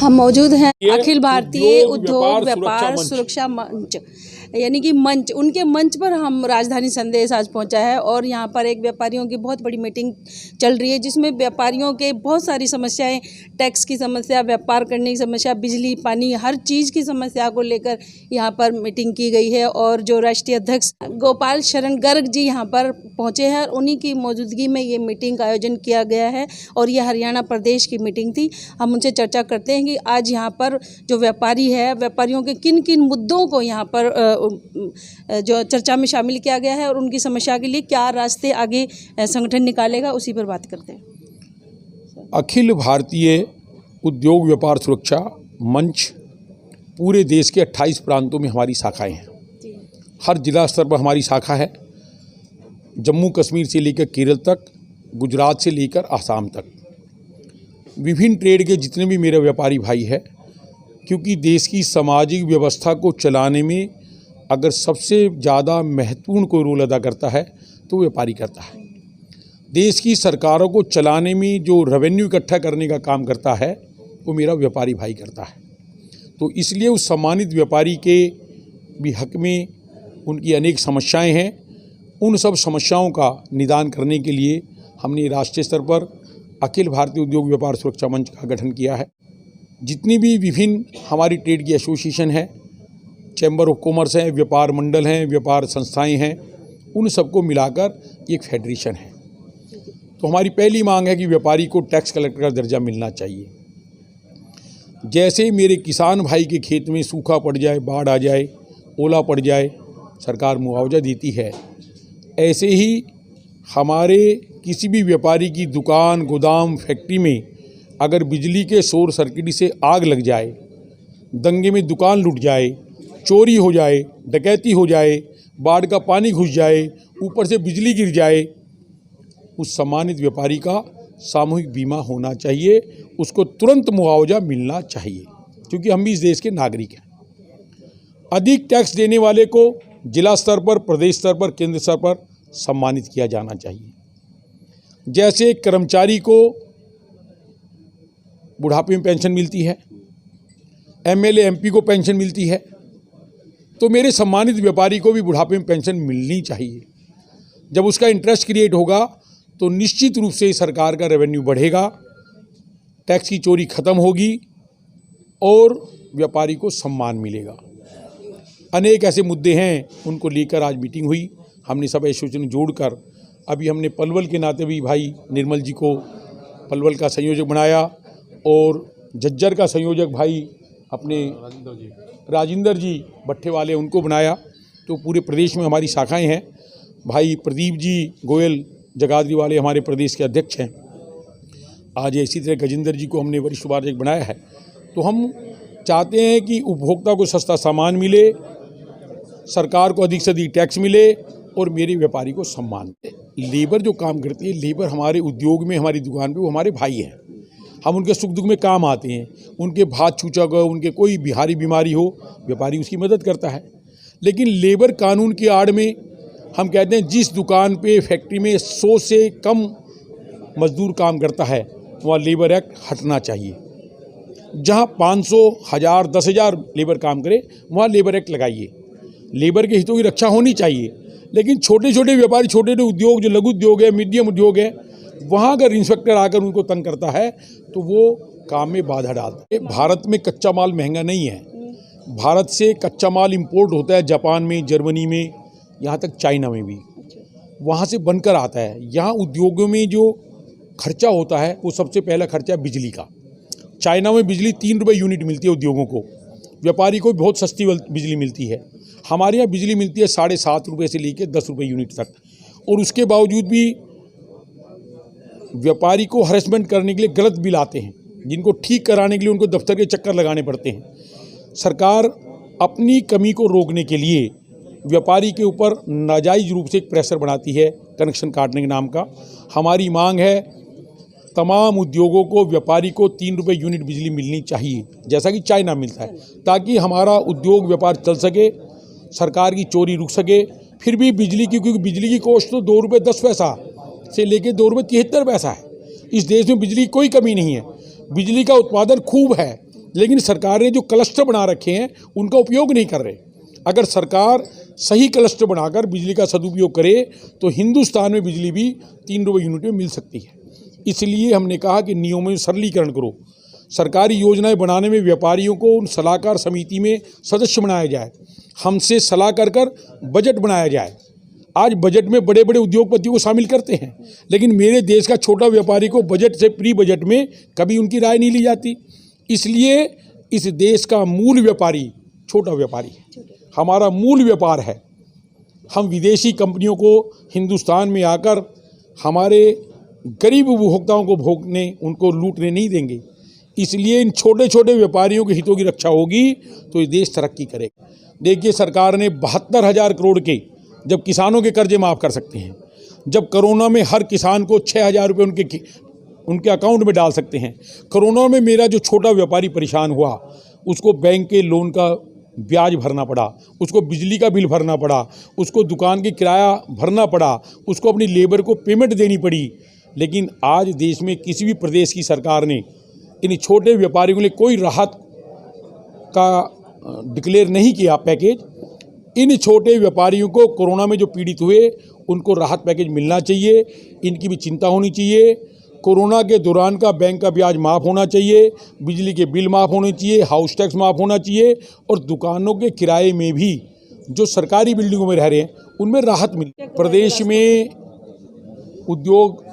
हम मौजूद हैं अखिल भारतीय उद्योग व्यापार सुरक्षा मंच यानी कि मंच, उनके मंच पर हम राजधानी संदेश आज पहुंचा है और यहाँ पर एक व्यापारियों की बहुत बड़ी मीटिंग चल रही है जिसमें व्यापारियों के बहुत सारी समस्याएं, टैक्स की समस्या, व्यापार करने की समस्या, बिजली पानी, हर चीज़ की समस्या को लेकर यहाँ पर मीटिंग की गई है। और जो राष्ट्रीय अध्यक्ष गोपाल शरण गर्ग जी यहाँ पर पहुँचे हैं और उन्हीं की मौजूदगी में ये मीटिंग का आयोजन किया गया है और यह हरियाणा प्रदेश की मीटिंग थी। हम उनसे चर्चा करते हैं कि आज यहाँ पर जो व्यापारी है, व्यापारियों के किन किन मुद्दों को यहाँ पर जो चर्चा में शामिल किया गया है और उनकी समस्या के लिए क्या रास्ते आगे संगठन निकालेगा, उसी पर बात करते हैं। अखिल भारतीय उद्योग व्यापार सुरक्षा मंच पूरे देश के 28 प्रांतों में हमारी शाखाएं हैं। हर जिला स्तर पर हमारी शाखा है। जम्मू कश्मीर से लेकर केरल तक, गुजरात से लेकर आसाम तक, विभिन्न ट्रेड के जितने भी मेरे व्यापारी भाई हैं, क्योंकि देश की सामाजिक व्यवस्था को चलाने में अगर सबसे ज़्यादा महत्वपूर्ण कोई रोल अदा करता है तो व्यापारी करता है। देश की सरकारों को चलाने में जो रेवेन्यू इकट्ठा करने का काम करता है वो मेरा व्यापारी भाई करता है। तो इसलिए उस सम्मानित व्यापारी के भी हक में उनकी अनेक समस्याएं हैं। उन सब समस्याओं का निदान करने के लिए हमने राष्ट्रीय स्तर पर अखिल भारतीय उद्योग व्यापार सुरक्षा मंच का गठन किया है। जितनी भी विभिन्न हमारी ट्रेड की एसोसिएशन है, चैम्बर ऑफ कॉमर्स हैं, व्यापार मंडल हैं, व्यापार संस्थाएं हैं, उन सबको मिलाकर एक फेडरेशन है। तो हमारी पहली मांग है कि व्यापारी को टैक्स कलेक्टर का दर्जा मिलना चाहिए। जैसे मेरे किसान भाई के खेत में सूखा पड़ जाए, बाढ़ आ जाए, ओला पड़ जाए, सरकार मुआवजा देती है, ऐसे ही हमारे किसी भी व्यापारी की दुकान, गोदाम, फैक्ट्री में अगर बिजली के शॉर्ट सर्किट से आग लग जाए, दंगे में दुकान लूट जाए, चोरी हो जाए, डकैती हो जाए, बाढ़ का पानी घुस जाए, ऊपर से बिजली गिर जाए, उस सम्मानित व्यापारी का सामूहिक बीमा होना चाहिए, उसको तुरंत मुआवजा मिलना चाहिए, क्योंकि हम भी इस देश के नागरिक हैं। अधिक टैक्स देने वाले को जिला स्तर पर, प्रदेश स्तर पर, केंद्र स्तर पर सम्मानित किया जाना चाहिए। जैसे कर्मचारी को बुढ़ापे में पेंशन मिलती है, एमएलए एमपी को पेंशन मिलती है, तो मेरे सम्मानित व्यापारी को भी बुढ़ापे में पेंशन मिलनी चाहिए। जब उसका इंटरेस्ट क्रिएट होगा तो निश्चित रूप से सरकार का रेवेन्यू बढ़ेगा, टैक्स की चोरी खत्म होगी और व्यापारी को सम्मान मिलेगा। अनेक ऐसे मुद्दे हैं, उनको लेकर आज मीटिंग हुई। हमने सब एसोसिएशन जोड़कर, अभी हमने पलवल के नाते भी भाई निर्मल जी को पलवल का संयोजक बनाया और झज्जर का संयोजक भाई अपने राजिंदर जी भट्टे वाले उनको बनाया। तो पूरे प्रदेश में हमारी शाखाएं हैं। भाई प्रदीप जी गोयल जगाधरी वाले हमारे प्रदेश के अध्यक्ष हैं। आज इसी तरह गजेंद्र जी को हमने वरिष्ठ उपाध्यक्ष बनाया है। तो हम चाहते हैं कि उपभोक्ता को सस्ता सामान मिले, सरकार को अधिक से अधिक टैक्स मिले और मेरे व्यापारी को सम्मान मिले। लेबर जो काम करती है, लेबर हमारे उद्योग में, हमारी दुकान पे, वो हमारे भाई हैं। हम उनके सुख दुख में काम आते हैं। उनके भात छूचक हो, उनके कोई बिहारी बीमारी हो, व्यापारी उसकी मदद करता है। लेकिन लेबर कानून की आड़ में हम कहते हैं जिस दुकान पे, फैक्ट्री में 100 से कम मजदूर काम करता है वहाँ लेबर एक्ट हटना चाहिए। जहाँ 500, 1000, 10,000 लेबर काम करे वहाँ लेबर एक्ट लगाइए। लेबर के हितों की रक्षा होनी चाहिए। लेकिन छोटे छोटे व्यापारी, छोटे छोटे उद्योग, जो लघु उद्योग है, मीडियम उद्योग है, वहाँ अगर इंस्पेक्टर आकर उनको तंग करता है तो वो काम में बाधा डालता है। भारत में कच्चा माल महंगा नहीं है। भारत से कच्चा माल इंपोर्ट होता है जापान में, जर्मनी में, यहाँ तक चाइना में भी, वहाँ से बनकर आता है। यहाँ उद्योगों में जो खर्चा होता है वो सबसे पहला खर्चा है बिजली का। चाइना में बिजली 3 रुपये यूनिट मिलती है उद्योगों को, व्यापारी को बहुत सस्ती बिजली मिलती है। हमारे यहाँ बिजली मिलती है 7.5 रुपये से लेकर 10 रुपये यूनिट तक, और उसके बावजूद भी व्यापारी को हरेसमेंट करने के लिए गलत बिल आते हैं, जिनको ठीक कराने के लिए उनको दफ्तर के चक्कर लगाने पड़ते हैं। सरकार अपनी कमी को रोकने के लिए व्यापारी के ऊपर नाजायज़ रूप से एक प्रेशर बनाती है कनेक्शन काटने के नाम का। हमारी मांग है तमाम उद्योगों को, व्यापारी को 3 रुपये यूनिट बिजली मिलनी चाहिए, जैसा कि चाइना मिलता है, ताकि हमारा उद्योग व्यापार चल सके, सरकार की चोरी रुक सके। फिर भी बिजली की, क्योंकि बिजली की कॉस्ट तो 2 रुपये 10 पैसा से लेके 2 रुपये 73 पैसा है। इस देश में बिजली की कोई कमी नहीं है, बिजली का उत्पादन खूब है, लेकिन सरकार ने जो क्लस्टर बना रखे हैं उनका उपयोग नहीं कर रहे। अगर सरकार सही क्लस्टर बनाकर बिजली का सदुपयोग करे तो हिंदुस्तान में बिजली भी 3 रुपये यूनिट में मिल सकती है। इसलिए हमने कहा कि नियमों में सरलीकरण करो, सरकारी योजनाएं बनाने में व्यापारियों को उन सलाहकार समिति में सदस्य बनाया जाए, हमसे सलाह कर बजट बनाया जाए। आज बजट में बड़े बड़े उद्योगपतियों को शामिल करते हैं, लेकिन मेरे देश का छोटा व्यापारी को बजट से प्री बजट में कभी उनकी राय नहीं ली जाती। इसलिए इस देश का मूल व्यापारी छोटा व्यापारी है, हमारा मूल व्यापार है। हम विदेशी कंपनियों को हिंदुस्तान में आकर हमारे गरीब उपभोक्ताओं को भोगने, उनको लूटने नहीं देंगे। इसलिए इन छोटे छोटे व्यापारियों के हितों की रक्षा होगी तो ये देश तरक्की करेगा। देखिए, सरकार ने 72,000 करोड़ के जब किसानों के कर्जे माफ़ कर सकते हैं, जब कोरोना में हर किसान को 6,000 रुपये उनके अकाउंट में डाल सकते हैं। कोरोना में मेरा जो छोटा व्यापारी परेशान हुआ, उसको बैंक के लोन का ब्याज भरना पड़ा, उसको बिजली का बिल भरना पड़ा, उसको दुकान की किराया भरना पड़ा, उसको अपनी लेबर को पेमेंट देनी पड़ी। लेकिन आज देश में किसी भी प्रदेश की सरकार ने इन छोटे व्यापारियों के लिए कोई राहत का डिक्लेयर नहीं किया पैकेज। इन छोटे व्यापारियों को कोरोना में जो पीड़ित हुए उनको राहत पैकेज मिलना चाहिए, इनकी भी चिंता होनी चाहिए। कोरोना के दौरान का बैंक का ब्याज माफ़ होना चाहिए, बिजली के बिल माफ़ होने चाहिए, हाउस टैक्स माफ़ होना चाहिए और दुकानों के किराए में भी जो सरकारी बिल्डिंगों में रह रहे हैं उनमें राहत मिले। प्रदेश में उद्योग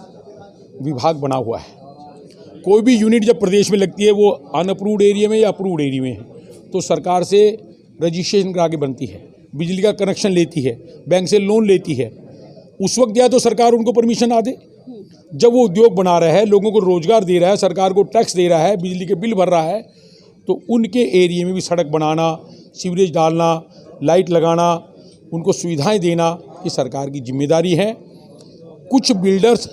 विभाग बना हुआ है, कोई भी यूनिट जब प्रदेश में लगती है वो अनअप्रूव्ड एरिया में या अप्रूव्ड एरिया में है तो सरकार से रजिस्ट्रेशन करा के बनती है, बिजली का कनेक्शन लेती है, बैंक से लोन लेती है। उस वक्त या तो सरकार उनको परमिशन ना दे, जब वो उद्योग बना रहा है, लोगों को रोजगार दे रहा है, सरकार को टैक्स दे रहा है, बिजली के बिल भर रहा है, तो उनके एरिया में भी सड़क बनाना, सीवरेज डालना, लाइट लगाना, उनको सुविधाएं देना ये सरकार की जिम्मेदारी है। कुछ बिल्डर्स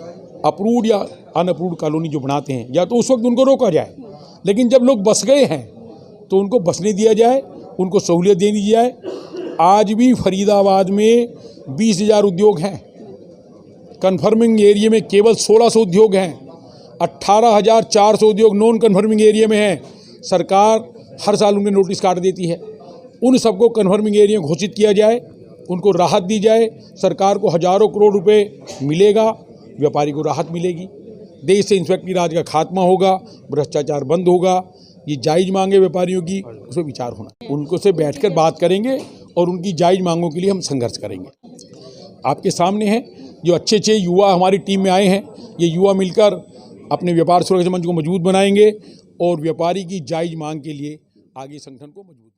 अप्रूव्ड या अनअप्रूव्ड कॉलोनी जो बनाते हैं, या तो उस वक्त उनको रोका जाए, लेकिन जब लोग बस गए हैं तो उनको बसने दिया जाए, उनको सहूलियत दे दी जाए। आज भी फरीदाबाद में 20,000 उद्योग हैं, कन्फर्मिंग एरिया में केवल 1,600 उद्योग हैं, 18,400 उद्योग नॉन कन्फर्मिंग एरिया में हैं। सरकार हर साल उनके नोटिस काट देती है। उन सबको कन्फर्मिंग एरिया घोषित किया जाए, उनको राहत दी जाए, सरकार को हज़ारों करोड़ रुपए मिलेगा, व्यापारी को राहत मिलेगी, देश से इंस्पेक्टरी राज का खात्मा होगा, भ्रष्टाचार बंद होगा। ये जायज़ मांगे व्यापारियों की, उस पर विचार होना, उनको से बैठकर बात करेंगे और उनकी जायज़ मांगों के लिए हम संघर्ष करेंगे। आपके सामने है जो अच्छे युवा हमारी टीम में आए हैं, ये युवा मिलकर अपने व्यापार सुरक्षा मंच को मजबूत बनाएंगे और व्यापारी की जायज़ मांग के लिए आगे संगठन को मजबूत